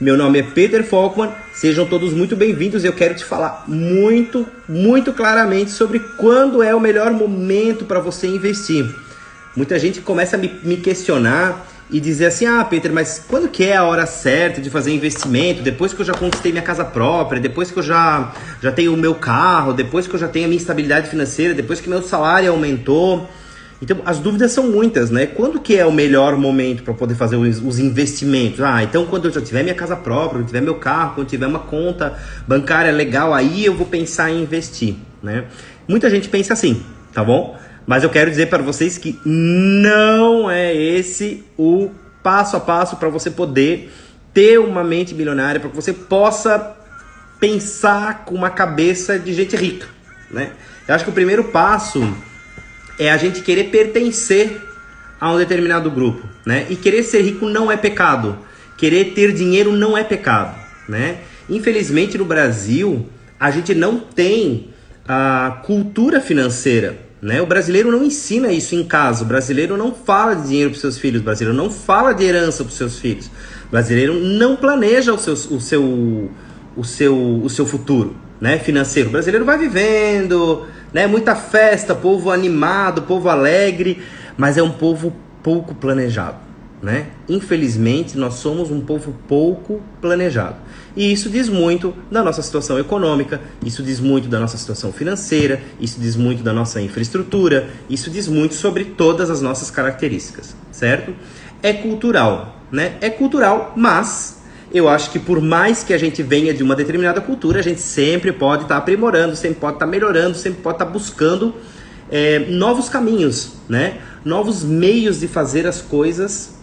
Meu nome é Peter Volkmann, sejam todos muito bem-vindos. Eu quero te falar muito claramente sobre quando é o melhor momento para você investir. Muita gente começa a me questionar e dizer assim: ah, Peter, mas quando que é a hora certa de fazer investimento? Depois que eu já conquistei minha casa própria, depois que eu já tenho o meu carro, depois que eu já tenho a minha estabilidade financeira, depois que meu salário aumentou. Então, as dúvidas são muitas, né? Quando que é o melhor momento para poder fazer os investimentos? Ah, então quando eu já tiver minha casa própria, quando eu tiver meu carro, quando eu tiver uma conta bancária legal, aí eu vou pensar em investir, né? Muita gente pensa assim, tá bom? Mas eu quero dizer para vocês que não é esse o passo a passo para você poder ter uma mente milionária, para que você possa pensar com uma cabeça de gente rica, né? Eu acho que o primeiro passo é a gente querer pertencer a um determinado grupo, né? E querer ser rico não é pecado. Querer ter dinheiro não é pecado, né? Infelizmente no Brasil, a gente não tem a cultura financeira, né? O brasileiro não ensina isso em casa. O brasileiro não fala de dinheiro para os seus filhos. O brasileiro não fala de herança para os seus filhos. O brasileiro não planeja o seu futuro, né, financeiro. O brasileiro vai vivendo, né, muita festa, povo animado, povo alegre, mas é um povo pouco planejado, né? Infelizmente, nós somos um povo pouco planejado. E isso diz muito da nossa situação econômica, isso diz muito da nossa situação financeira, isso diz muito da nossa infraestrutura, isso diz muito sobre todas as nossas características, certo? É cultural, né? É cultural, mas eu acho que por mais que a gente venha de uma determinada cultura, a gente sempre pode estar aprimorando, sempre pode estar melhorando, sempre pode estar buscando novos caminhos, né? Novos meios de fazer as coisas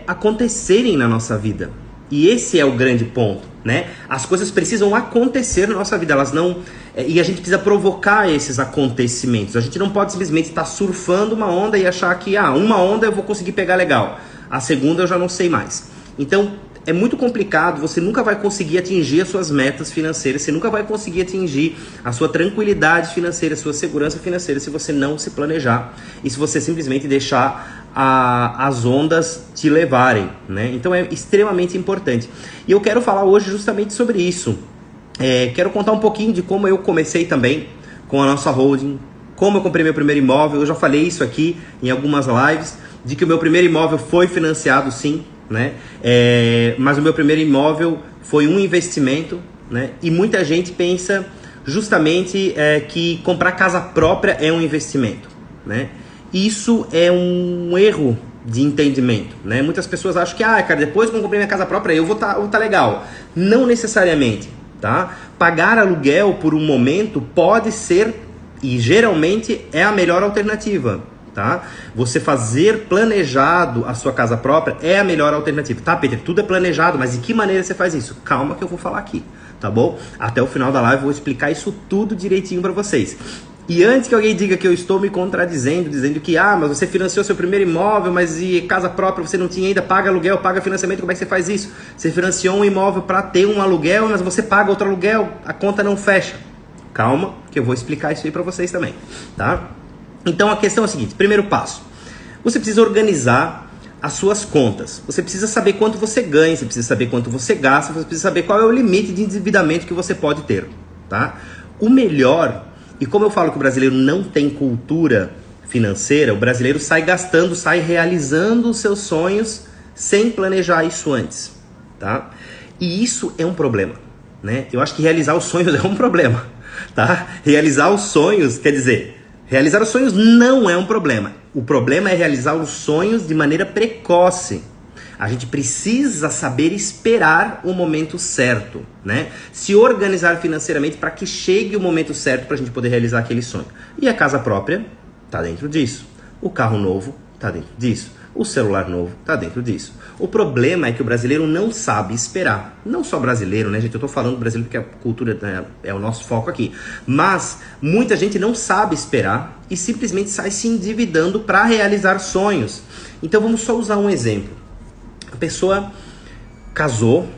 acontecerem na nossa vida. E esse é o grande ponto, né? As coisas precisam acontecer na nossa vida, elas não... e a gente precisa provocar esses acontecimentos. A gente não pode simplesmente estar surfando uma onda e achar que uma onda eu vou conseguir pegar legal, a segunda eu já não sei mais. Então, é muito complicado, você nunca vai conseguir atingir as suas metas financeiras, você nunca vai conseguir atingir a sua tranquilidade financeira, a sua segurança financeira se você não se planejar e se você simplesmente deixar as ondas te levarem, né? Então é extremamente importante. E eu quero falar hoje justamente sobre isso. Quero contar um pouquinho de como eu comecei também com a nossa holding, como eu comprei meu primeiro imóvel. Eu já falei isso aqui em algumas lives, de que o meu primeiro imóvel foi financiado sim, né? Mas o meu primeiro imóvel foi um investimento, né? E muita gente pensa justamente que comprar casa própria é um investimento, né? Isso é um erro de entendimento, né? Muitas pessoas acham que, cara, depois que eu comprei minha casa própria eu vou tá legal. Não necessariamente, tá? Pagar aluguel por um momento pode ser, e geralmente é a melhor alternativa, tá? Você fazer planejado a sua casa própria é a melhor alternativa. Tá, Peter, tudo é planejado, mas de que maneira você faz isso? Calma que eu vou falar aqui, tá bom? Até o final da live eu vou explicar isso tudo direitinho para vocês. E antes que alguém diga que eu estou me contradizendo, dizendo que, mas você financiou seu primeiro imóvel, mas e casa própria você não tinha ainda, paga aluguel, paga financiamento, como é que você faz isso? Você financiou um imóvel para ter um aluguel, mas você paga outro aluguel, a conta não fecha. Calma, que eu vou explicar isso aí para vocês também, tá? Então a questão é a seguinte: primeiro passo, você precisa organizar as suas contas. Você precisa saber quanto você ganha, você precisa saber quanto você gasta, você precisa saber qual é o limite de endividamento que você pode ter, tá? O melhor, e como eu falo que o brasileiro não tem cultura financeira, o brasileiro sai gastando, sai realizando os seus sonhos sem planejar isso antes, tá? E isso é um problema, né? Eu acho que realizar os sonhos é um problema, tá? Realizar os sonhos, quer dizer, realizar os sonhos não é um problema. O problema é realizar os sonhos de maneira precoce. A gente precisa saber esperar o momento certo, né? Se organizar financeiramente para que chegue o momento certo para a gente poder realizar aquele sonho. E a casa própria está dentro disso. O carro novo está dentro disso. O celular novo está dentro disso. O problema é que o brasileiro não sabe esperar. Não só brasileiro, né, gente? Eu estou falando do brasileiro porque a cultura é o nosso foco aqui. Mas muita gente não sabe esperar e simplesmente sai se endividando para realizar sonhos. Então vamos só usar um exemplo. A pessoa casou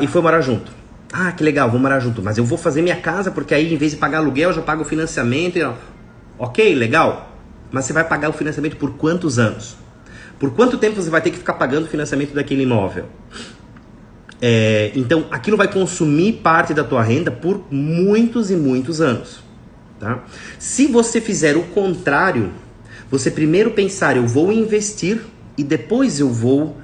e foi morar junto. Que legal, vou morar junto. Mas eu vou fazer minha casa porque aí em vez de pagar aluguel eu já pago o financiamento. Ok, legal. Mas você vai pagar o financiamento por quantos anos? Por quanto tempo você vai ter que ficar pagando o financiamento daquele imóvel? Então, aquilo vai consumir parte da tua renda por muitos e muitos anos. Tá? Se você fizer o contrário, você primeiro pensar, eu vou investir e depois eu vou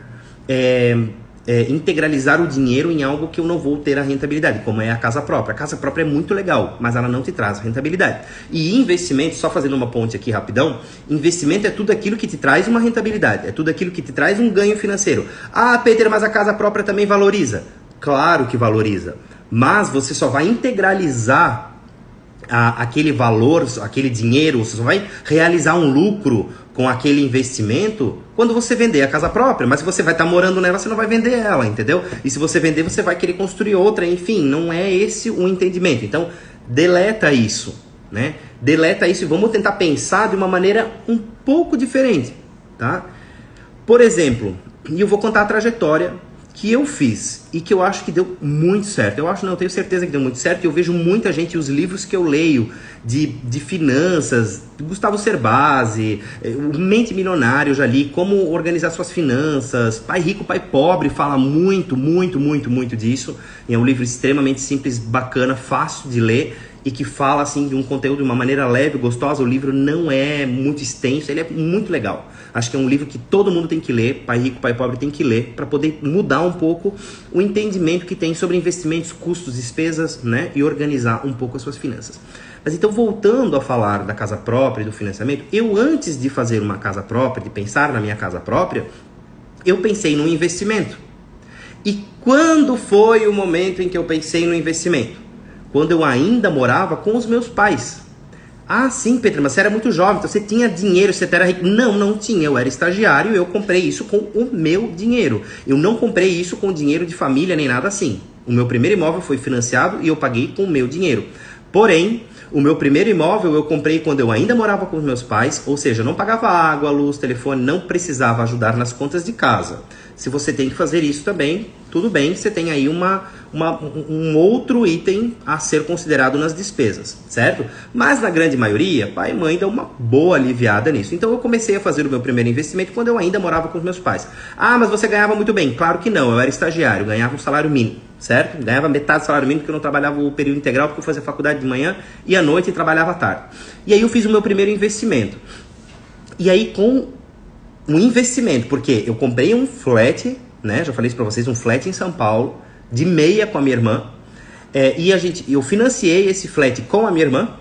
integralizar o dinheiro em algo que eu não vou ter a rentabilidade, como é a casa própria. A casa própria é muito legal, mas ela não te traz rentabilidade. E investimento, só fazendo uma ponte aqui rapidão, investimento é tudo aquilo que te traz uma rentabilidade, é tudo aquilo que te traz um ganho financeiro. Ah, Peter, mas a casa própria também valoriza. Claro que valoriza, mas você só vai integralizar aquele valor, aquele dinheiro, você só vai realizar um lucro com aquele investimento quando você vender a casa própria. Mas se você vai estar morando nela, você não vai vender ela, entendeu? E se você vender, você vai querer construir outra, enfim, não é esse o entendimento. Então, deleta isso, né? Deleta isso e vamos tentar pensar de uma maneira um pouco diferente, tá? Por exemplo, e eu vou contar a trajetória que eu fiz e que eu acho que deu muito certo. Eu tenho certeza que deu muito certo. E eu vejo muita gente, os livros que eu leio de finanças, Gustavo Cerbasi, o Mente Milionário, eu já li, como organizar suas finanças, Pai Rico, Pai Pobre, fala muito disso. E é um livro extremamente simples, bacana, fácil de ler e que fala assim de um conteúdo de uma maneira leve, gostosa. O livro não é muito extenso, ele é muito legal. Acho que é um livro que todo mundo tem que ler, Pai Rico, Pai Pobre tem que ler, para poder mudar um pouco o entendimento que tem sobre investimentos, custos, despesas, né? E organizar um pouco as suas finanças. Mas então, voltando a falar da casa própria e do financiamento, eu antes de fazer uma casa própria, de pensar na minha casa própria, eu pensei num investimento. E quando foi o momento em que eu pensei no investimento? Quando eu ainda morava com os meus pais. Ah, sim, Pedro, mas você era muito jovem, então você tinha dinheiro, você era rico. Não tinha, eu era estagiário e eu comprei isso com o meu dinheiro. Eu não comprei isso com dinheiro de família nem nada assim. O meu primeiro imóvel foi financiado e eu paguei com o meu dinheiro. Porém, o meu primeiro imóvel eu comprei quando eu ainda morava com os meus pais, ou seja, eu não pagava água, luz, telefone, não precisava ajudar nas contas de casa. Se você tem que fazer isso também, tudo bem, você tem aí um outro item a ser considerado nas despesas, certo? Mas na grande maioria, pai e mãe dão uma boa aliviada nisso. Então eu comecei a fazer o meu primeiro investimento quando eu ainda morava com os meus pais. Ah, mas você ganhava muito bem. Claro que não, eu era estagiário, ganhava um salário mínimo, certo? Ganhava metade do salário mínimo porque eu não trabalhava o período integral, porque eu fazia faculdade de manhã e à noite e trabalhava à tarde. E aí eu fiz o meu primeiro investimento. E aí com um investimento, porque eu comprei um flat, né? Já falei isso pra vocês, um flat em São Paulo, de meia com a minha irmã. Eu financiei esse flat com a minha irmã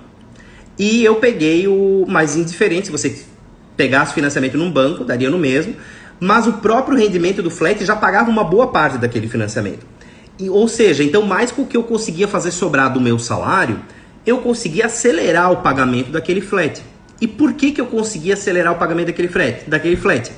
e eu peguei o mais indiferente. Se você pegasse financiamento num banco, daria no mesmo, mas o próprio rendimento do flat já pagava uma boa parte daquele financiamento. Ou seja, então mais com o que eu conseguia fazer sobrar do meu salário, eu conseguia acelerar o pagamento daquele flat. E por que eu conseguia acelerar o pagamento daquele flat?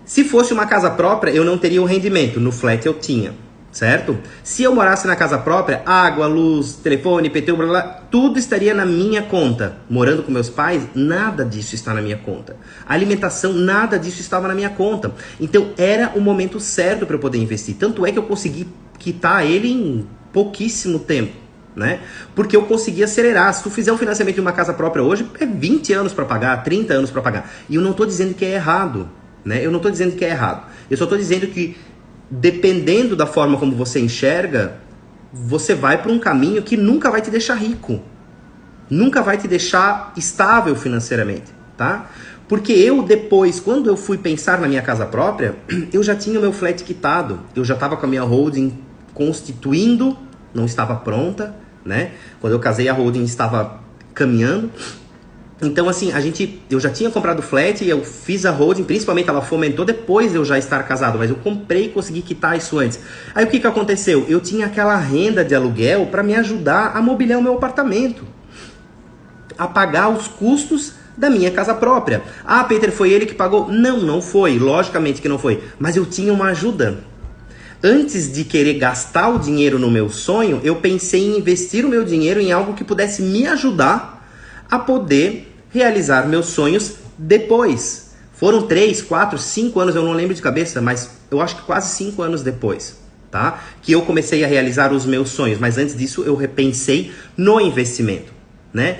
Se fosse uma casa própria, eu não teria o rendimento. No flat eu tinha, certo? Se eu morasse na casa própria, água, luz, telefone, IPTU, blá, blá, tudo estaria na minha conta. Morando com meus pais, nada disso está na minha conta. Alimentação, nada disso estava na minha conta. Então era o momento certo para eu poder investir. Tanto é que eu consegui quitar ele em pouquíssimo tempo, né? Porque eu consegui acelerar. Se tu fizer um financiamento de uma casa própria hoje, é 20 anos para pagar, 30 anos para pagar. E eu não estou dizendo que é errado, né? Eu não estou dizendo que é errado. Eu só estou dizendo que, dependendo da forma como você enxerga, você vai para um caminho que nunca vai te deixar rico. Nunca vai te deixar estável financeiramente, tá? Porque eu depois, quando eu fui pensar na minha casa própria, eu já tinha o meu flat quitado. Eu já estava com a minha holding constituindo, não estava pronta, né? Quando eu casei, a holding estava caminhando. Então, assim, eu já tinha comprado o flat e eu fiz a holding, principalmente ela fomentou depois de eu já estar casado, mas eu comprei e consegui quitar isso antes. Aí o que aconteceu? Eu tinha aquela renda de aluguel para me ajudar a mobiliar o meu apartamento, a pagar os custos da minha casa própria. Ah, Peter, foi ele que pagou? Não, não foi, logicamente que não foi, mas eu tinha uma ajuda. Antes de querer gastar o dinheiro no meu sonho, eu pensei em investir o meu dinheiro em algo que pudesse me ajudar a poder realizar meus sonhos depois. Foram 3, 4, 5 anos, eu não lembro de cabeça, mas eu acho que quase 5 anos depois, tá? Que eu comecei a realizar os meus sonhos, mas antes disso eu repensei no investimento, né?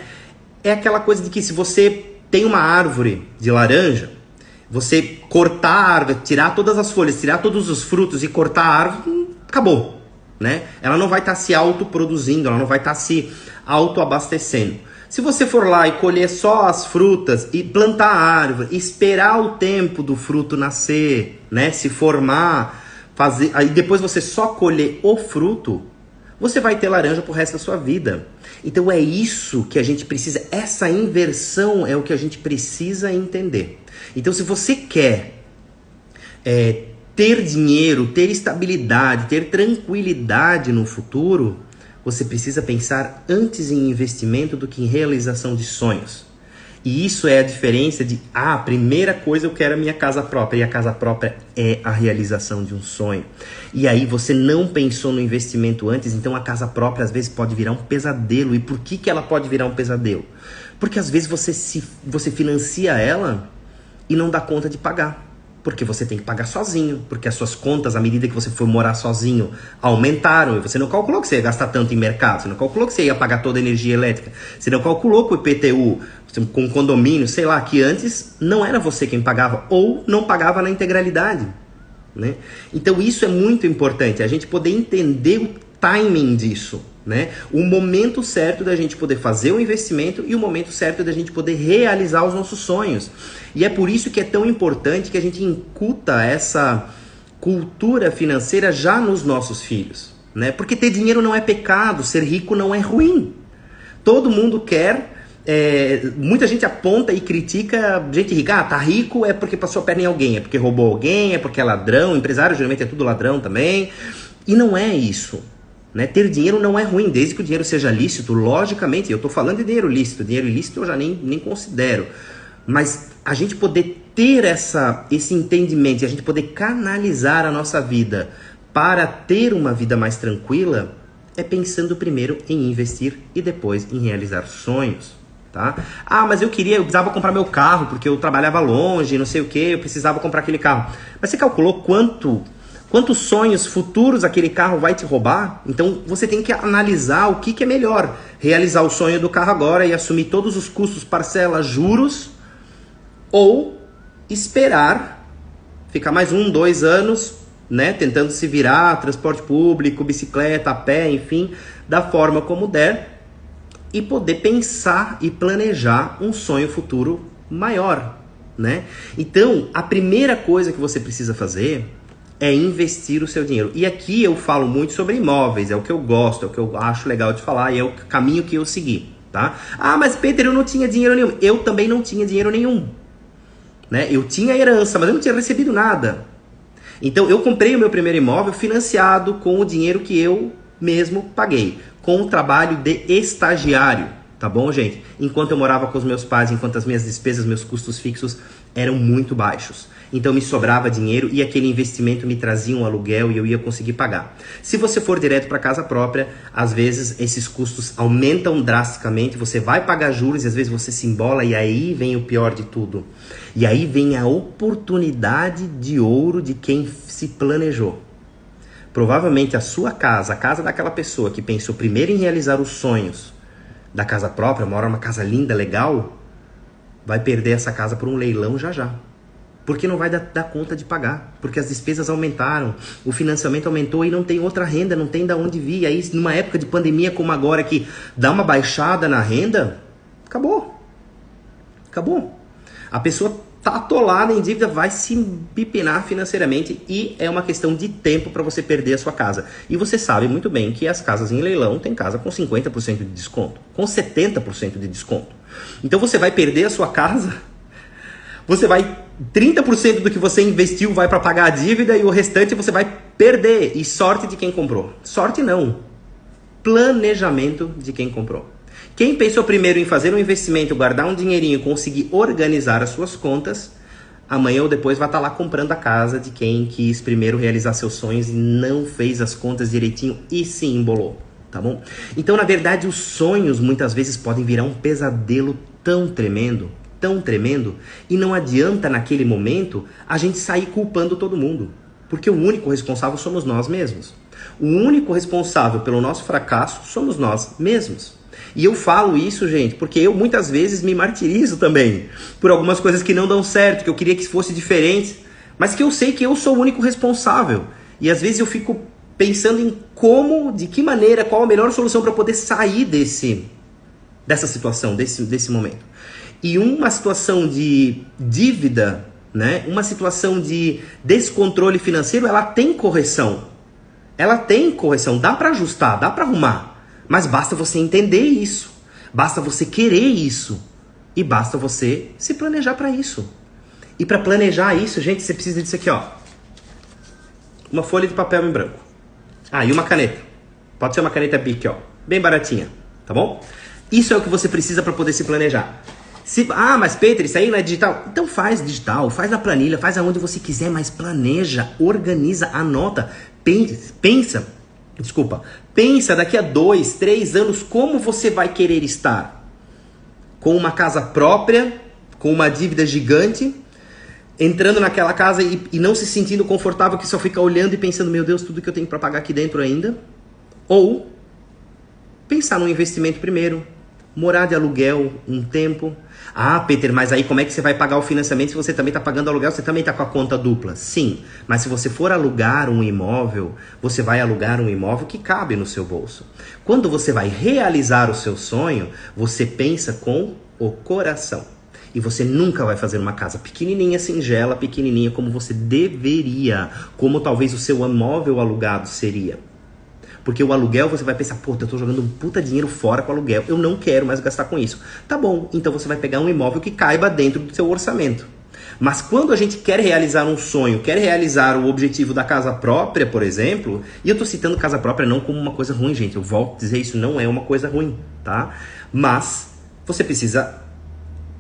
É aquela coisa de que se você tem uma árvore de laranja, você cortar a árvore, tirar todas as folhas, tirar todos os frutos e cortar a árvore, acabou, né? Ela não vai estar se autoproduzindo, ela não vai estar se autoabastecendo. Se você for lá e colher só as frutas e plantar a árvore, esperar o tempo do fruto nascer, né, se formar, fazer, aí depois você só colher o fruto, você vai ter laranja pro resto da sua vida. Então é isso que a gente precisa, essa inversão é o que a gente precisa entender. Então se você quer ter dinheiro, ter estabilidade, ter tranquilidade no futuro, você precisa pensar antes em investimento do que em realização de sonhos. E isso é a diferença de, a primeira coisa eu quero a minha casa própria, e a casa própria é a realização de um sonho. E aí você não pensou no investimento antes, então a casa própria às vezes pode virar um pesadelo. E por que ela pode virar um pesadelo? Porque às vezes você financia ela e não dá conta de pagar. Porque você tem que pagar sozinho, porque as suas contas, à medida que você for morar sozinho, aumentaram, e você não calculou que você ia gastar tanto em mercado, você não calculou que você ia pagar toda a energia elétrica, você não calculou que o IPTU, com condomínio, sei lá, que antes não era você quem pagava, ou não pagava na integralidade, né? Então isso é muito importante, a gente poder entender o timing disso, né? O momento certo da gente poder fazer o investimento e o momento certo da gente poder realizar os nossos sonhos. E é por isso que é tão importante que a gente incuta essa cultura financeira já nos nossos filhos, né? Porque ter dinheiro não é pecado, ser rico não é ruim. Todo mundo quer, muita gente aponta e critica gente rica. Ah, tá rico é porque passou a perna em alguém, é porque roubou alguém, é porque é ladrão, empresário geralmente é tudo ladrão também. E não é isso. Né? Ter dinheiro não é ruim, desde que o dinheiro seja lícito, logicamente. Eu estou falando de dinheiro ilícito eu já nem considero. Mas a gente poder ter esse entendimento e a gente poder canalizar a nossa vida para ter uma vida mais tranquila é pensando primeiro em investir e depois em realizar sonhos. Tá? Ah, mas eu precisava comprar meu carro porque eu trabalhava longe, não sei o que, eu precisava comprar aquele carro. Mas você calculou quantos sonhos futuros aquele carro vai te roubar? Então você tem que analisar o que é melhor. Realizar o sonho do carro agora e assumir todos os custos, parcelas, juros, ou esperar, ficar mais 1, 2 anos, né, tentando se virar, transporte público, bicicleta, a pé, enfim, da forma como der, e poder pensar e planejar um sonho futuro maior, né? Então, a primeira coisa que você precisa fazer é investir o seu dinheiro. E aqui eu falo muito sobre imóveis, é o que eu gosto, é o que eu acho legal de falar e é o caminho que eu segui, tá? Ah, mas Peter, eu não tinha dinheiro nenhum. Eu também não tinha dinheiro nenhum, né? Eu tinha herança, mas eu não tinha recebido nada. Então eu comprei o meu primeiro imóvel financiado com o dinheiro que eu mesmo paguei, com o trabalho de estagiário, tá bom, gente? Enquanto eu morava com os meus pais, enquanto as minhas despesas, meus custos fixos eram muito baixos. Então me sobrava dinheiro e aquele investimento me trazia um aluguel e eu ia conseguir pagar. Se você for direto para casa própria, às vezes esses custos aumentam drasticamente, você vai pagar juros e às vezes você se embola e aí vem o pior de tudo. E aí vem a oportunidade de ouro de quem se planejou. Provavelmente a sua casa, a casa daquela pessoa que pensou primeiro em realizar os sonhos da casa própria, mora numa casa linda, legal, vai perder essa casa por um leilão já. Porque não vai dar conta de pagar, porque as despesas aumentaram, o financiamento aumentou e não tem outra renda, não tem de onde vir. Aí numa época de pandemia como agora que dá uma baixada na renda, acabou. A pessoa tá atolada em dívida, vai se empipinar financeiramente e é uma questão de tempo para você perder a sua casa. E você sabe muito bem que as casas em leilão tem casa com 50% de desconto, com 70% de desconto. Então você vai perder a sua casa, 30% do que você investiu vai para pagar a dívida e o restante você vai perder. E sorte de quem comprou. Sorte não. Planejamento de quem comprou. Quem pensou primeiro em fazer um investimento, guardar um dinheirinho, conseguir organizar as suas contas, amanhã ou depois vai estar lá comprando a casa de quem quis primeiro realizar seus sonhos e não fez as contas direitinho e se embolou, tá bom? Então, na verdade, os sonhos muitas vezes podem virar um pesadelo tão tremendo, e não adianta naquele momento a gente sair culpando todo mundo, porque o único responsável somos nós mesmos. O único responsável pelo nosso fracasso somos nós mesmos. E eu falo isso, gente, porque eu muitas vezes me martirizo também por algumas coisas que não dão certo, que eu queria que fosse diferente, mas que eu sei que eu sou o único responsável. E às vezes eu fico pensando em como, de que maneira, qual a melhor solução para poder sair dessa situação, desse momento. E uma situação de dívida, né, uma situação de descontrole financeiro, ela tem correção. Ela tem correção, dá para ajustar, dá para arrumar. Mas basta você entender isso, basta você querer isso e basta você se planejar para isso. E para planejar isso, gente, você precisa disso aqui, ó. Uma folha de papel em branco. Ah, e uma caneta. Pode ser uma caneta Bic, ó. Bem baratinha, tá bom? Isso é o que você precisa para poder se planejar. Mas Peter, isso aí não é digital? Então faz digital, faz na planilha, faz aonde você quiser, mas planeja, organiza, anota, pensa daqui a 2, 3 anos como você vai querer estar. Com uma casa própria, com uma dívida gigante, entrando naquela casa e não se sentindo confortável, que só fica olhando e pensando, meu Deus, tudo que eu tenho para pagar aqui dentro ainda. Ou pensar no investimento primeiro, morar de aluguel um tempo. Ah, Peter, mas aí como é que você vai pagar o financiamento se você também está pagando aluguel, você também está com a conta dupla? Sim, mas se você for alugar um imóvel, você vai alugar um imóvel que cabe no seu bolso. Quando você vai realizar o seu sonho, você pensa com o coração. E você nunca vai fazer uma casa pequenininha, singela, pequenininha como você deveria, como talvez o seu imóvel alugado seria. Porque o aluguel você vai pensar, pô, eu tô jogando um puta dinheiro fora com o aluguel, eu não quero mais gastar com isso. Tá bom, então você vai pegar um imóvel que caiba dentro do seu orçamento. Mas quando a gente quer realizar um sonho, quer realizar o objetivo da casa própria, por exemplo, e eu tô citando casa própria não como uma coisa ruim, gente, eu volto a dizer, isso não é uma coisa ruim, tá? Mas você precisa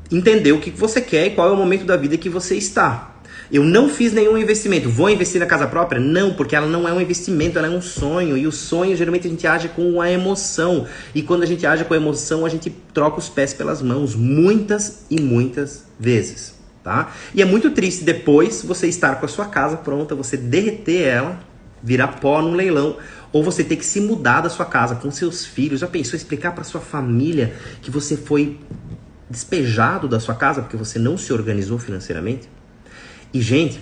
entender o que você quer e qual é o momento da vida que você está. Eu não fiz nenhum investimento. Vou investir na casa própria? Não, porque ela não é um investimento, ela é um sonho. E o sonho, geralmente, a gente age com a emoção. E quando a gente age com a emoção, a gente troca os pés pelas mãos muitas e muitas vezes, tá? E é muito triste depois você estar com a sua casa pronta, você derreter ela, virar pó num leilão, ou você ter que se mudar da sua casa com seus filhos. Já pensou explicar para sua família que você foi despejado da sua casa porque você não se organizou financeiramente? E, gente,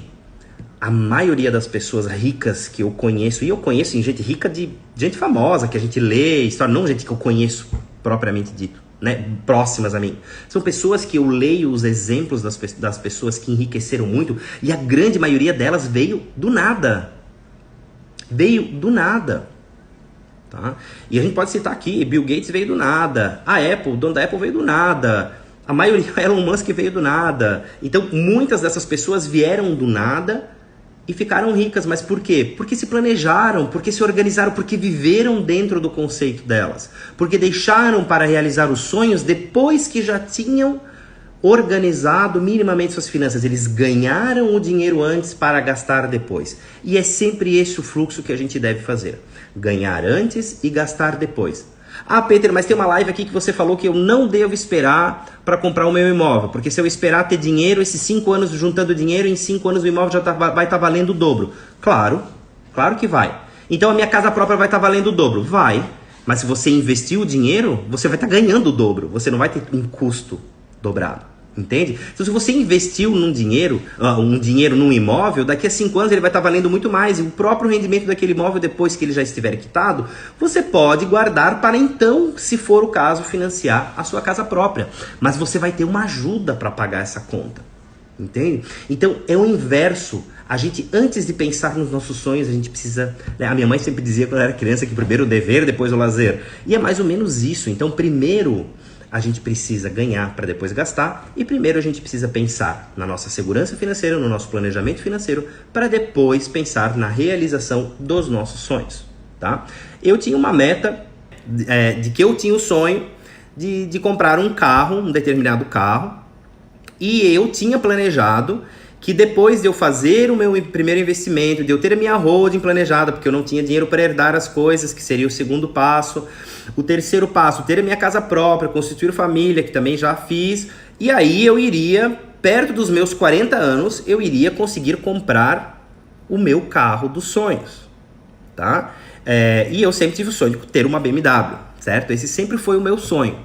a maioria das pessoas ricas que eu conheço, e eu conheço gente rica de gente famosa, que a gente lê, história, não gente que eu conheço propriamente dito, né, próximas a mim. São pessoas que eu leio os exemplos das pessoas que enriqueceram muito, e a grande maioria delas veio do nada. Veio do nada. Tá? E a gente pode citar aqui, Bill Gates veio do nada, a Apple, o dono da Apple veio do nada, a maioria, Elon Musk veio do nada. Então, muitas dessas pessoas vieram do nada e ficaram ricas. Mas por quê? Porque se planejaram, porque se organizaram, porque viveram dentro do conceito delas. Porque deixaram para realizar os sonhos depois que já tinham organizado minimamente suas finanças. Eles ganharam o dinheiro antes para gastar depois. E é sempre esse o fluxo que a gente deve fazer. Ganhar antes e gastar depois. Ah, Peter, mas tem uma live aqui que você falou que eu não devo esperar para comprar o meu imóvel, porque se eu esperar ter dinheiro, esses 5 anos juntando dinheiro, em 5 anos o imóvel já vai estar valendo o dobro. Claro, claro que vai. Então a minha casa própria vai estar valendo o dobro? Vai, mas se você investir o dinheiro, você vai estar ganhando o dobro, você não vai ter um custo dobrado. Entende? Então, se você investiu um dinheiro num imóvel, daqui a 5 anos ele vai estar valendo muito mais. E o próprio rendimento daquele imóvel, depois que ele já estiver quitado, você pode guardar para então, se for o caso, financiar a sua casa própria. Mas você vai ter uma ajuda para pagar essa conta. Entende? Então, é o inverso. A gente, antes de pensar nos nossos sonhos, a gente precisa... Né? A minha mãe sempre dizia quando eu era criança que primeiro o dever, depois o lazer. E é mais ou menos isso. Então, primeiro... a gente precisa ganhar para depois gastar e primeiro a gente precisa pensar na nossa segurança financeira, no nosso planejamento financeiro, para depois pensar na realização dos nossos sonhos, tá? Eu tinha uma meta de que eu tinha o sonho de comprar um carro, um determinado carro, e eu tinha planejado que depois de eu fazer o meu primeiro investimento, de eu ter a minha holding planejada, porque eu não tinha dinheiro para herdar as coisas, que seria o segundo passo. O terceiro passo, ter a minha casa própria, constituir família, que também já fiz. E aí eu iria, perto dos meus 40 anos, eu iria conseguir comprar o meu carro dos sonhos, tá? E eu sempre tive o sonho de ter uma BMW, certo? Esse sempre foi o meu sonho.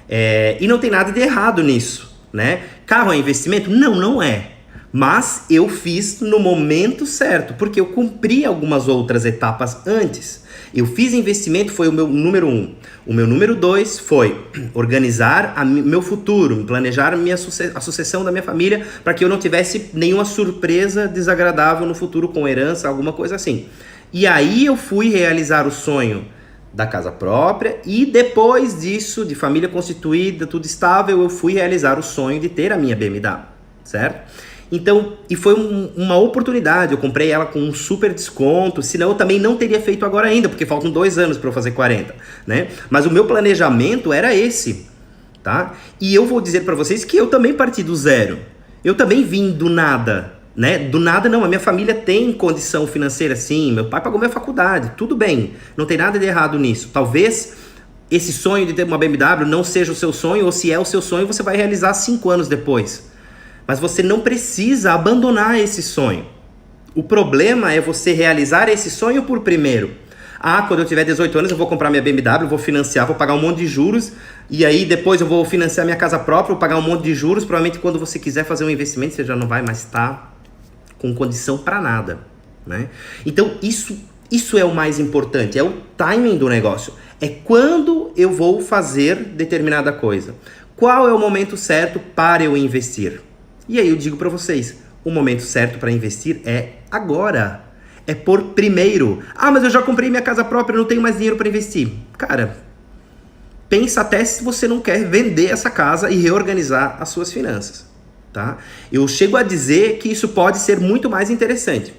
E não tem nada de errado nisso, né? Carro é investimento? Não, não é. Mas eu fiz no momento certo, porque eu cumpri algumas outras etapas antes. Eu fiz investimento, foi o meu número 1. O meu número 2 foi organizar meu futuro, planejar a sucessão da minha família para que eu não tivesse nenhuma surpresa desagradável no futuro com herança, alguma coisa assim. E aí eu fui realizar o sonho da casa própria e depois disso, de família constituída, tudo estável, eu fui realizar o sonho de ter a minha BMW, certo? Então, e foi uma oportunidade, eu comprei ela com um super desconto, senão eu também não teria feito agora ainda, porque faltam 2 anos para eu fazer 40, né? Mas o meu planejamento era esse, tá? E eu vou dizer para vocês que eu também parti do zero, eu também vim do nada, né? Do nada não, a minha família tem condição financeira sim, meu pai pagou minha faculdade, tudo bem, não tem nada de errado nisso. Talvez esse sonho de ter uma BMW não seja o seu sonho, ou se é o seu sonho, você vai realizar 5 anos depois. Mas você não precisa abandonar esse sonho. O problema é você realizar esse sonho por primeiro. Ah, quando eu tiver 18 anos eu vou comprar minha BMW, vou financiar, vou pagar um monte de juros, e aí depois eu vou financiar minha casa própria, vou pagar um monte de juros, provavelmente quando você quiser fazer um investimento você já não vai mais estar com condição para nada, né? Então isso é o mais importante, é o timing do negócio. É quando eu vou fazer determinada coisa. Qual é o momento certo para eu investir? E aí eu digo para vocês, o momento certo para investir é agora. É por primeiro. Ah, mas eu já comprei minha casa própria, não tenho mais dinheiro para investir. Cara, pensa até se você não quer vender essa casa e reorganizar as suas finanças, tá? Eu chego a dizer que isso pode ser muito mais interessante,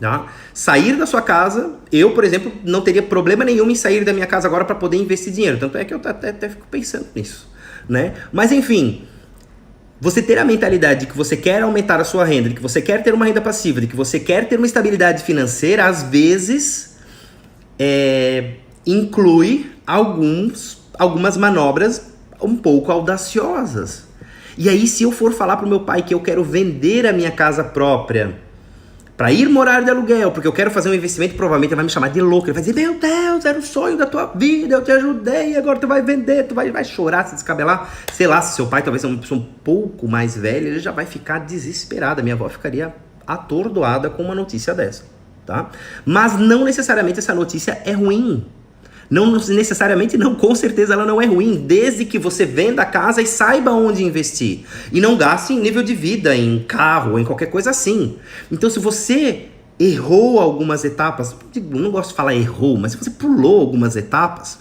tá? Sair da sua casa, eu, por exemplo, não teria problema nenhum em sair da minha casa agora para poder investir dinheiro. Tanto é que eu até fico pensando nisso, né? Mas enfim, você ter a mentalidade de que você quer aumentar a sua renda, de que você quer ter uma renda passiva, de que você quer ter uma estabilidade financeira, às vezes inclui algumas manobras um pouco audaciosas. E aí, se eu for falar para o meu pai que eu quero vender a minha casa própria para ir morar de aluguel, porque eu quero fazer um investimento, provavelmente ele vai me chamar de louco. Ele vai dizer, meu Deus, era o sonho da tua vida, eu te ajudei, agora tu vai vender, tu vai chorar, se descabelar. Sei lá, se seu pai talvez é uma pessoa um pouco mais velha, ele já vai ficar desesperado. A minha avó ficaria atordoada com uma notícia dessa, tá? Mas não necessariamente essa notícia é ruim. Não necessariamente, não, com certeza ela não é ruim, desde que você venda a casa e saiba onde investir. E não gaste em nível de vida, em carro, ou em qualquer coisa assim. Então, se você errou algumas etapas, não gosto de falar errou, mas se você pulou algumas etapas,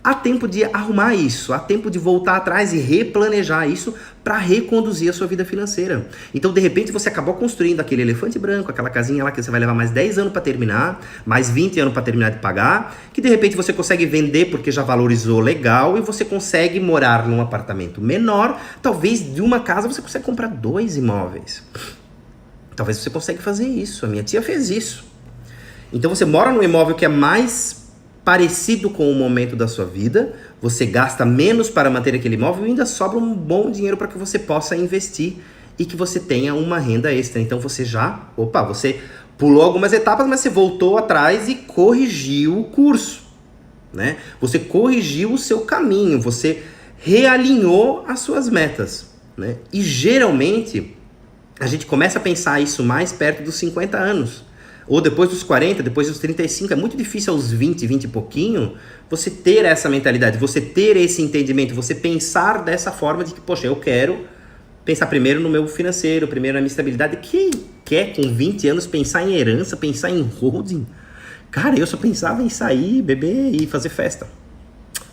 há tempo de arrumar isso, há tempo de voltar atrás e replanejar isso para reconduzir a sua vida financeira. Então, de repente, você acabou construindo aquele elefante branco, aquela casinha lá que você vai levar mais 10 anos para terminar, mais 20 anos para terminar de pagar, que de repente você consegue vender porque já valorizou legal e você consegue morar num apartamento menor. Talvez de uma casa você consegue comprar 2 imóveis. Talvez você consiga fazer isso. A minha tia fez isso. Então, você mora num imóvel que é mais parecido com o momento da sua vida, você gasta menos para manter aquele imóvel e ainda sobra um bom dinheiro para que você possa investir e que você tenha uma renda extra. Então você você pulou algumas etapas, mas você voltou atrás e corrigiu o curso, né? Você corrigiu o seu caminho, você realinhou as suas metas, né? E geralmente a gente começa a pensar isso mais perto dos 50 anos. Ou depois dos 40, depois dos 35, é muito difícil aos 20 e pouquinho, você ter essa mentalidade, você ter esse entendimento, você pensar dessa forma de que, poxa, eu quero pensar primeiro no meu financeiro, primeiro na minha estabilidade. Quem quer com 20 anos pensar em herança, pensar em holding? Cara, eu só pensava em sair, beber e fazer festa,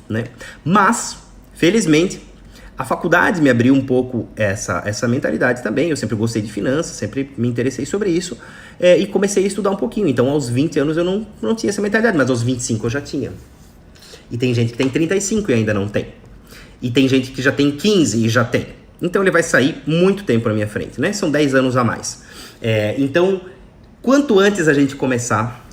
né? Mas, felizmente, a faculdade me abriu um pouco essa mentalidade também. Eu sempre gostei de finanças, sempre me interessei sobre isso e comecei a estudar um pouquinho. Então, aos 20 anos eu não tinha essa mentalidade, mas aos 25 eu já tinha. E tem gente que tem 35 e ainda não tem. E tem gente que já tem 15 e já tem. Então, ele vai sair muito tempo na minha frente, né? São 10 anos a mais. Então, quanto antes a gente começar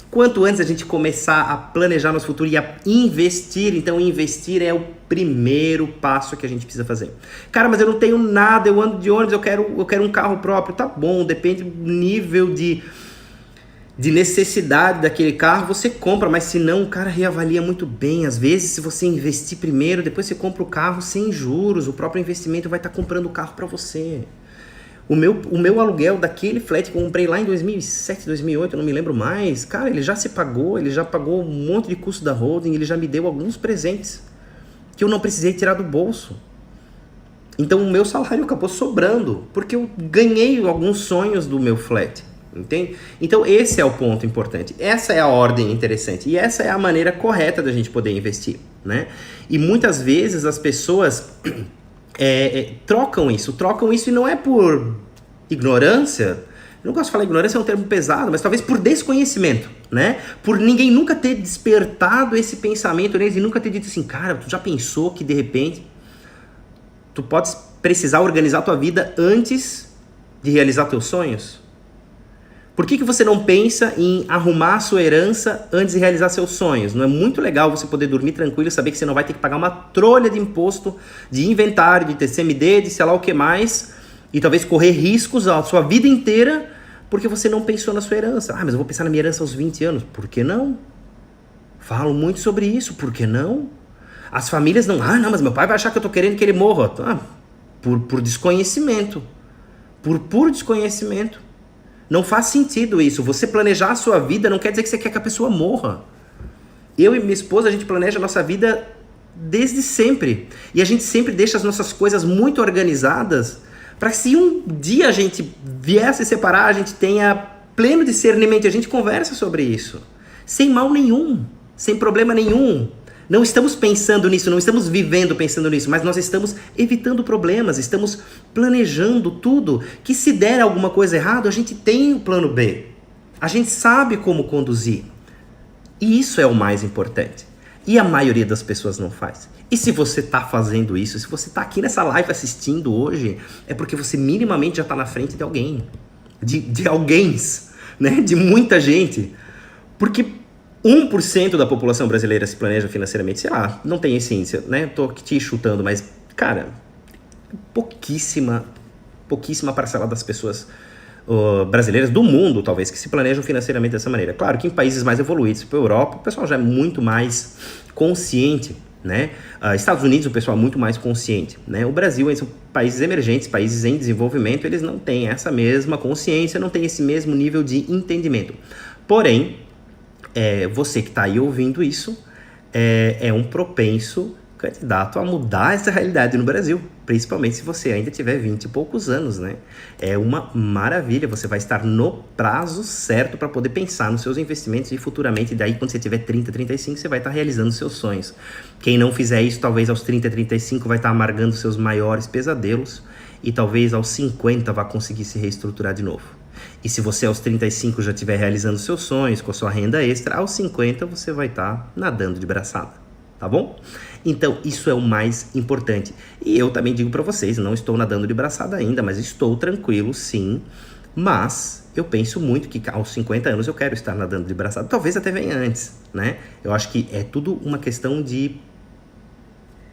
a planejar nosso futuro e a investir, então investir é o primeiro passo que a gente precisa fazer. Cara, mas eu não tenho nada, eu ando de ônibus, eu quero um carro próprio. Tá bom, depende do nível de necessidade daquele carro, você compra, mas se não, o cara reavalia muito bem. Às vezes, se você investir primeiro, depois você compra o carro sem juros, o próprio investimento vai estar comprando o carro para você. O meu aluguel daquele flat que eu comprei lá em 2007, 2008, eu não me lembro mais, cara, ele já se pagou, ele já pagou um monte de custo da holding, ele já me deu alguns presentes que eu não precisei tirar do bolso. Então o meu salário acabou sobrando, porque eu ganhei alguns sonhos do meu flat, entende? Então esse é o ponto importante, essa é a ordem interessante e essa é a maneira correta da gente poder investir, né? E muitas vezes as pessoas trocam isso e não é por ignorância. Eu não gosto de falar ignorância, é um termo pesado, mas talvez por desconhecimento, né? Por ninguém nunca ter despertado esse pensamento neles e nunca ter dito assim, cara, tu já pensou que de repente tu podes precisar organizar tua vida antes de realizar teus sonhos? Por que você não pensa em arrumar a sua herança antes de realizar seus sonhos? Não é muito legal você poder dormir tranquilo e saber que você não vai ter que pagar uma trolha de imposto, de inventário, de TCMD, de sei lá o que mais, e talvez correr riscos a sua vida inteira porque você não pensou na sua herança. Ah, mas eu vou pensar na minha herança aos 20 anos. Por que não? Falo muito sobre isso. Por que não? As famílias não... Ah, não, mas meu pai vai achar que eu tô querendo que ele morra. Ah, por desconhecimento. Por puro desconhecimento. Não faz sentido isso. Você planejar a sua vida não quer dizer que você quer que a pessoa morra. Eu e minha esposa, a gente planeja a nossa vida desde sempre. E a gente sempre deixa as nossas coisas muito organizadas para que se um dia a gente vier a se separar, a gente tenha pleno discernimento e a gente conversa sobre isso. Sem mal nenhum, sem problema nenhum. Não estamos pensando nisso, não estamos vivendo pensando nisso, mas nós estamos evitando problemas, estamos planejando tudo, que se der alguma coisa errada, a gente tem o plano B. A gente sabe como conduzir. E isso é o mais importante. E a maioria das pessoas não faz. E se você está fazendo isso, se você está aqui nessa live assistindo hoje, é porque você minimamente já está na frente de alguém. De alguém, né? De muita gente. Porque 1% da população brasileira se planeja financeiramente, sei lá, não tem esse índice, né? Tô aqui te chutando, mas, cara, pouquíssima parcela das pessoas brasileiras do mundo, talvez, que se planejam financeiramente dessa maneira. Claro que em países mais evoluídos, tipo a Europa, o pessoal já é muito mais consciente, né? Estados Unidos, o pessoal é muito mais consciente, né? O Brasil, são países emergentes, países em desenvolvimento, eles não têm essa mesma consciência, não têm esse mesmo nível de entendimento. Porém, você que está aí ouvindo isso é um propenso candidato a mudar essa realidade no Brasil, principalmente se você ainda tiver 20 e poucos anos, né? É uma maravilha, você vai estar no prazo certo para poder pensar nos seus investimentos e futuramente, daí quando você tiver 30, 35, você vai estar realizando seus sonhos. Quem não fizer isso, talvez aos 30, 35 vai estar amargando seus maiores pesadelos e talvez aos 50 vai conseguir se reestruturar de novo. E se você aos 35 já estiver realizando seus sonhos com a sua renda extra, aos 50 você vai estar nadando de braçada, tá bom? Então isso é o mais importante. E eu também digo para vocês, não estou nadando de braçada ainda, mas estou tranquilo sim. Mas eu penso muito que aos 50 anos eu quero estar nadando de braçada, talvez até venha antes, né? Eu acho que é tudo uma questão de,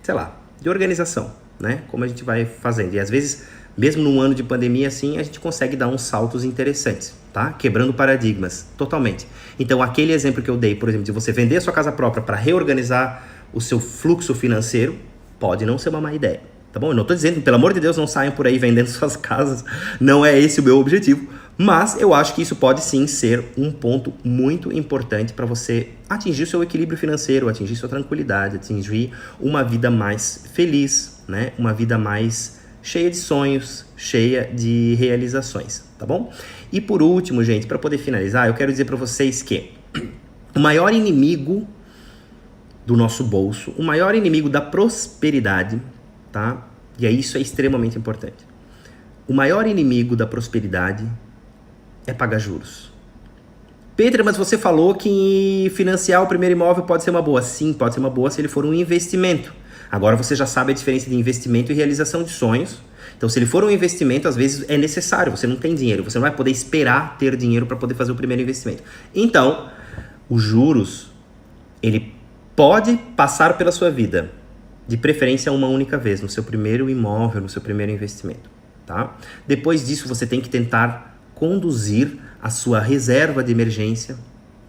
sei lá, de organização, né? Como a gente vai fazendo. E às vezes, mesmo num ano de pandemia assim, a gente consegue dar uns saltos interessantes, tá? Quebrando paradigmas, totalmente. Então, aquele exemplo que eu dei, por exemplo, de você vender a sua casa própria para reorganizar o seu fluxo financeiro, pode não ser uma má ideia, tá bom? Eu não tô dizendo, pelo amor de Deus, não saiam por aí vendendo suas casas, não é esse o meu objetivo, mas eu acho que isso pode sim ser um ponto muito importante para você atingir o seu equilíbrio financeiro, atingir sua tranquilidade, atingir uma vida mais feliz, né? Uma vida mais cheia de sonhos, cheia de realizações, tá bom? E por último, gente, para poder finalizar, eu quero dizer para vocês que o maior inimigo do nosso bolso, o maior inimigo da prosperidade, tá? E aí isso é extremamente importante. O maior inimigo da prosperidade é pagar juros. Pedro, mas você falou que financiar o primeiro imóvel pode ser uma boa. Sim, pode ser uma boa se ele for um investimento. Agora você já sabe a diferença de investimento e realização de sonhos. Então, se ele for um investimento, às vezes é necessário, você não tem dinheiro, você não vai poder esperar ter dinheiro para poder fazer o primeiro investimento. Então, os juros, ele pode passar pela sua vida, de preferência uma única vez, no seu primeiro imóvel, no seu primeiro investimento, tá? Depois disso, você tem que tentar conduzir a sua reserva de emergência,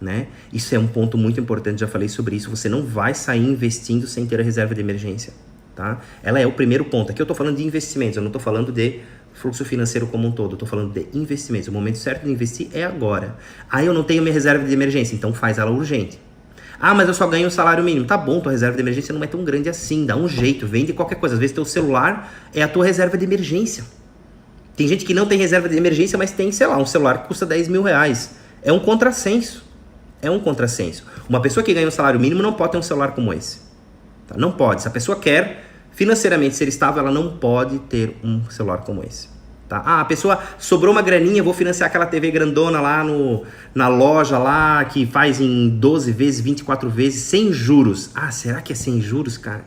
né? Isso é um ponto muito importante, já falei sobre isso, você não vai sair investindo sem ter a reserva de emergência, tá? Ela é o primeiro ponto. Aqui eu tô falando de investimentos, eu não tô falando de fluxo financeiro como um todo. Eu tô falando de investimentos. O momento certo de investir é agora. Aí eu não tenho minha reserva de emergência, então faz ela urgente. Ah, mas eu só ganho o salário mínimo. Tá bom, tua reserva de emergência não é tão grande assim. Dá um jeito, vende qualquer coisa. Às vezes teu celular é a tua reserva de emergência. Tem gente que não tem reserva de emergência, mas tem, sei lá, um celular que custa 10 mil reais. É um contrassenso. É um contrassenso. Uma pessoa que ganha um salário mínimo não pode ter um celular como esse. Tá? Não pode. Se a pessoa quer financeiramente ser estável, ela não pode ter um celular como esse. Tá? Ah, a pessoa sobrou uma graninha, vou financiar aquela TV grandona lá na loja lá, que faz em 12 vezes, 24 vezes, sem juros. Ah, será que é sem juros, cara?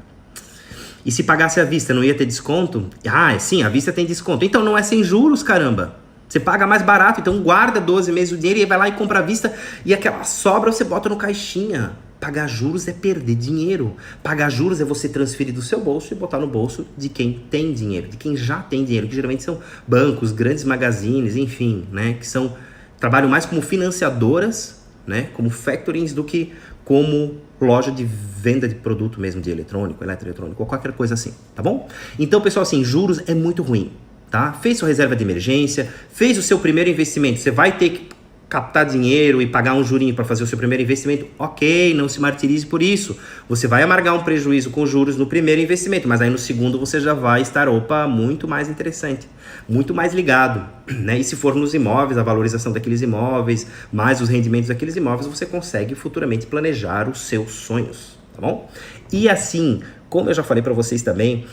E se pagasse à vista, não ia ter desconto? Ah, sim, à vista tem desconto. Então não é sem juros, caramba. Você paga mais barato, então guarda 12 meses o dinheiro e vai lá e compra à vista. E aquela sobra você bota no caixinha. Pagar juros é perder dinheiro. Pagar juros é você transferir do seu bolso e botar no bolso de quem tem dinheiro, de quem já tem dinheiro, que geralmente são bancos, grandes magazines, enfim, né? Que trabalham mais como financiadoras, né? Como factorings do que como loja de venda de produto mesmo, de eletrônico, eletroeletrônico, ou qualquer coisa assim, tá bom? Então, pessoal, assim, juros é muito ruim, tá? Fez sua reserva de emergência, fez o seu primeiro investimento, você vai ter que captar dinheiro e pagar um jurinho para fazer o seu primeiro investimento, ok, não se martirize por isso. Você vai amargar um prejuízo com juros no primeiro investimento, mas aí no segundo você já vai estar, muito mais interessante, muito mais ligado, né? E se for nos imóveis, a valorização daqueles imóveis, mais os rendimentos daqueles imóveis, você consegue futuramente planejar os seus sonhos, tá bom? E assim, como eu já falei para vocês também,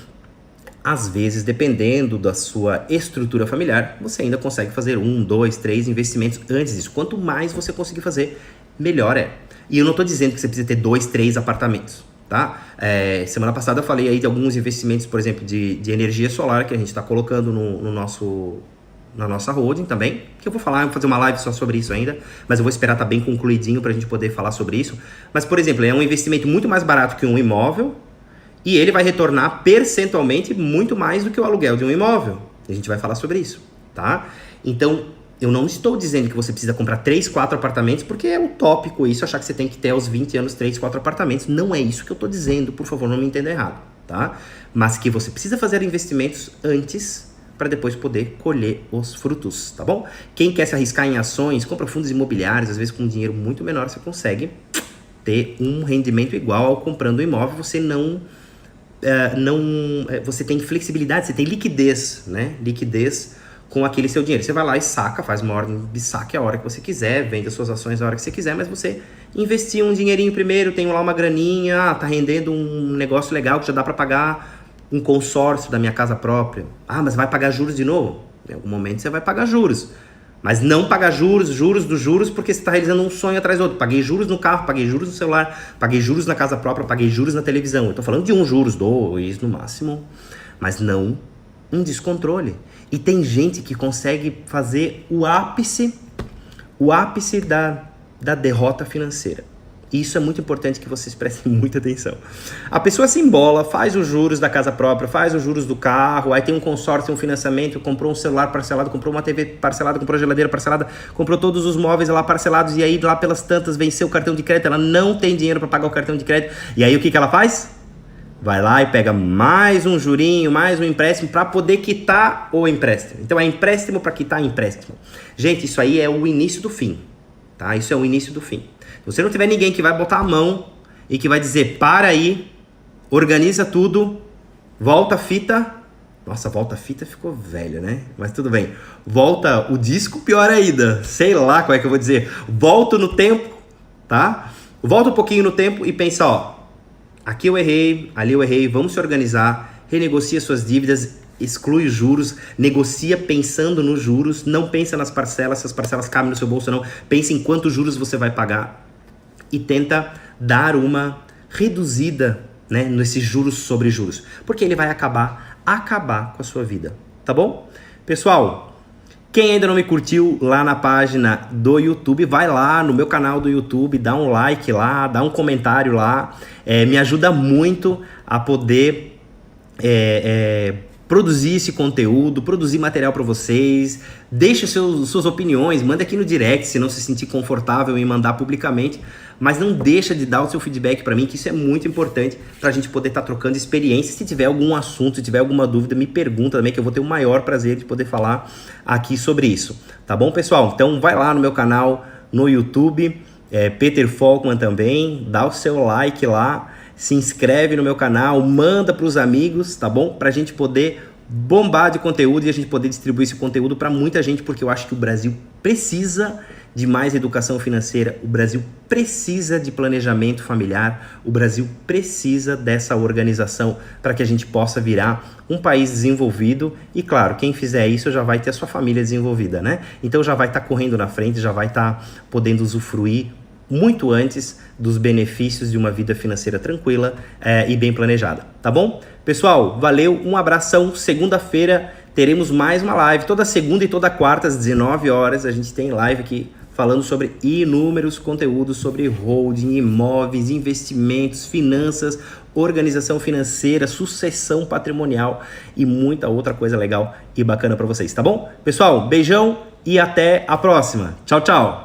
às vezes, dependendo da sua estrutura familiar, você ainda consegue fazer 1, 2, 3 investimentos antes disso. Quanto mais você conseguir fazer, melhor é. E eu não estou dizendo que você precisa ter 2, 3 apartamentos, tá? Semana passada eu falei aí de alguns investimentos, por exemplo, de energia solar que a gente está colocando na nossa holding também, que eu vou fazer uma live só sobre isso ainda, mas eu vou esperar estar bem concluidinho para a gente poder falar sobre isso. Mas, por exemplo, é um investimento muito mais barato que um imóvel, e ele vai retornar percentualmente muito mais do que o aluguel de um imóvel. A gente vai falar sobre isso, tá? Então, eu não estou dizendo que você precisa comprar 3, 4 apartamentos, porque é utópico isso, achar que você tem que ter aos 20 anos 3, 4 apartamentos. Não é isso que eu estou dizendo, por favor, não me entenda errado, tá? Mas que você precisa fazer investimentos antes para depois poder colher os frutos, tá bom? Quem quer se arriscar em ações, compra fundos imobiliários, às vezes com um dinheiro muito menor você consegue ter um rendimento igual ao comprando um imóvel, você tem flexibilidade, você tem liquidez, né? Liquidez com aquele seu dinheiro. Você vai lá e saca, faz uma ordem de saque a hora que você quiser, vende as suas ações a hora que você quiser, mas você investiu um dinheirinho primeiro, tem lá uma graninha, tá rendendo um negócio legal que já dá para pagar um consórcio da minha casa própria. Ah, mas vai pagar juros de novo? Em algum momento você vai pagar juros. Mas não pagar juros dos juros, porque você está realizando um sonho atrás do outro. Paguei juros no carro, paguei juros no celular, paguei juros na casa própria, paguei juros na televisão. Eu estou falando de juros, 2 no máximo, mas não um descontrole. E tem gente que consegue fazer o ápice da derrota financeira. E isso é muito importante que vocês prestem muita atenção. A pessoa se embola, faz os juros da casa própria, faz os juros do carro, aí tem um consórcio, um financiamento, comprou um celular parcelado, comprou uma TV parcelada, comprou geladeira parcelada, comprou todos os móveis lá parcelados e aí lá pelas tantas venceu o cartão de crédito, ela não tem dinheiro para pagar o cartão de crédito. E aí o que ela faz? Vai lá e pega mais um jurinho, mais um empréstimo para poder quitar o empréstimo. Então é empréstimo para quitar empréstimo. Gente, isso aí é o início do fim, tá? Isso é o início do fim. Se você não tiver ninguém que vai botar a mão e que vai dizer, para aí, organiza tudo, volta a fita. Nossa, volta a fita ficou velho, né? Mas tudo bem. Volta o disco, pior ainda. Sei lá qual é que eu vou dizer. Volta no tempo, tá? Volta um pouquinho no tempo e pensa, ó. Aqui eu errei, ali eu errei, vamos se organizar, renegocia suas dívidas, exclui os juros, negocia pensando nos juros, não pensa nas parcelas, se as parcelas cabem no seu bolso ou não, pensa em quantos juros você vai pagar e tenta dar uma reduzida, né, nesses juros sobre juros, porque ele vai acabar com a sua vida, tá bom? Pessoal, quem ainda não me curtiu lá na página do YouTube, vai lá no meu canal do YouTube, dá um like lá, dá um comentário lá, me ajuda muito a poder produzir esse conteúdo, produzir material para vocês. Deixe suas opiniões, manda aqui no direct se não se sentir confortável em mandar publicamente, mas não deixa de dar o seu feedback para mim, que isso é muito importante para a gente poder estar trocando experiências. Se tiver algum assunto, se tiver alguma dúvida, me pergunta também, que eu vou ter o maior prazer de poder falar aqui sobre isso. Tá bom, pessoal? Então vai lá no meu canal no YouTube, Peter Volkmann também, dá o seu like lá, se inscreve no meu canal, manda para os amigos, tá bom? Para a gente poder bombar de conteúdo e a gente poder distribuir esse conteúdo para muita gente, porque eu acho que o Brasil precisa de mais educação financeira, o Brasil precisa de planejamento familiar, o Brasil precisa dessa organização para que a gente possa virar um país desenvolvido e, claro, quem fizer isso já vai ter a sua família desenvolvida, né? Então já vai estar correndo na frente, já vai estar podendo usufruir muito antes dos benefícios de uma vida financeira tranquila e bem planejada, tá bom? Pessoal, valeu, um abração. Segunda-feira teremos mais uma live, toda segunda e toda quarta às 19 horas, a gente tem live aqui falando sobre inúmeros conteúdos sobre holding, imóveis, investimentos, finanças, organização financeira, sucessão patrimonial e muita outra coisa legal e bacana para vocês, tá bom? Pessoal, beijão e até a próxima. Tchau, tchau!